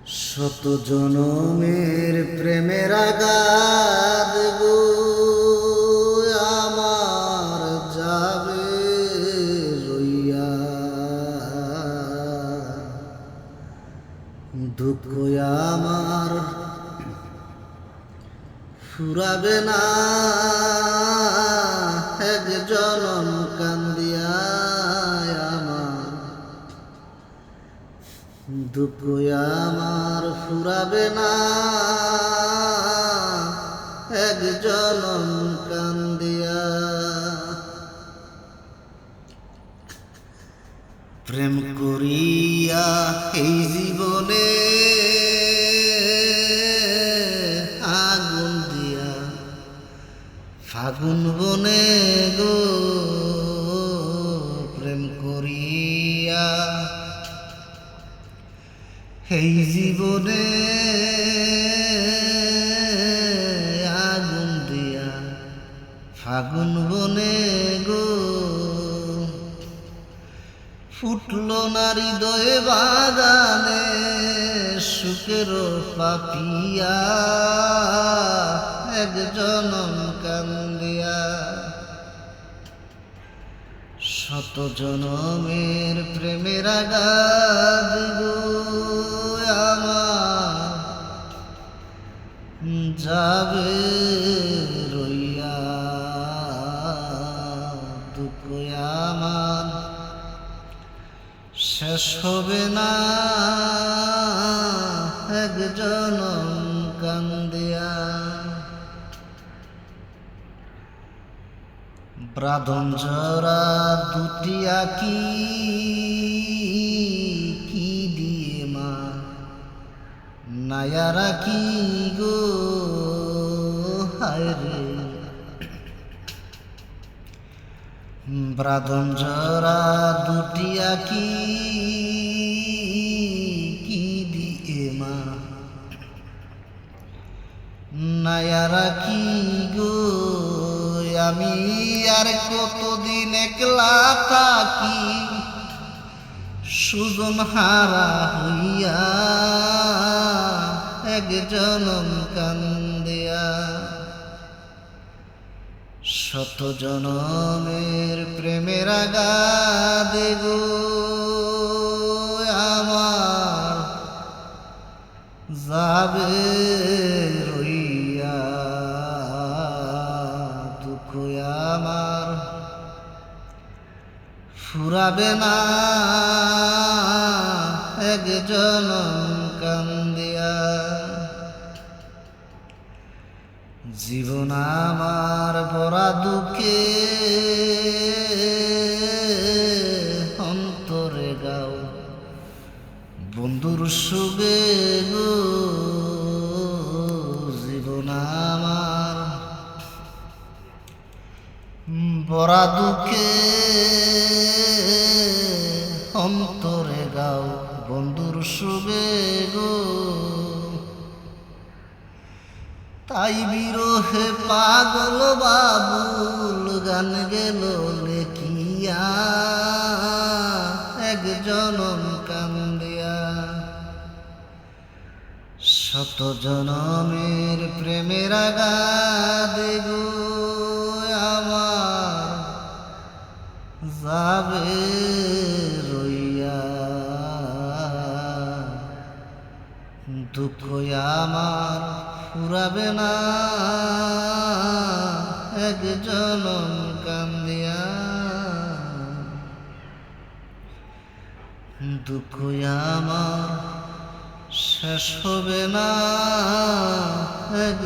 শত জনমের প্রেমের আগাদ গো আমার যাবে রইয়া, দুঃখ আমার ফুরাবে না এক জনম কান্দিয়া, আমার দুঃখ আমার ফুরাবে না এক জনম কান্দিয়া। প্রেম করিয়া এই জীবনে আগুন দিয়া ফাগুন বনে গো, প্রেম করিয়া এই জীবনে আগুন দিয়া ফাগুন বনে গো, ফুটলো না হৃদয়ে বাগানে সুখের পাপিয়া এক জনম কান্দিয়া। শত জনমের প্রেমের আগাদ গো আমার যাবে রইয়া, দুঃখ আমার শেষ হবে না এক জনম কান্দিয়া। ব্রাধন জরা দুটি আঁকি কি দিয়ে মা নায়ারা কি গো হায় রে, ব্রাধন জরা দুটি আঁকি কি দিয়ে মা নায়ারা কি গো, আমি আর কতদিন একলা থাকি সুজন হারা হইয়া এক জনম কান্দিয়া। শত জনমের প্রেমের আগাদে গো আমার যাবে রইয়া, দুঃখ আমার ফুরাবে না এক জনম কান্দিয়া। জীবন আমার ভরা দুঃখে অন্তরে গাও বন্ধুর সুবে গো, জীবন আমার ভরা দুঃখে অন্তরে গাও বন্ধুর সুবে গো, তাই বিরহে পাগল বাবুল গান গেল লেখিয়া এক জনম কান্দিয়া। শত জনমের প্রেমের আগাদে গো আমার যাবে রইয়া, দুঃখ আমার ফুরাবে না এক জনম কান্দিয়া, দুঃখ আমার শেষ হবে না এক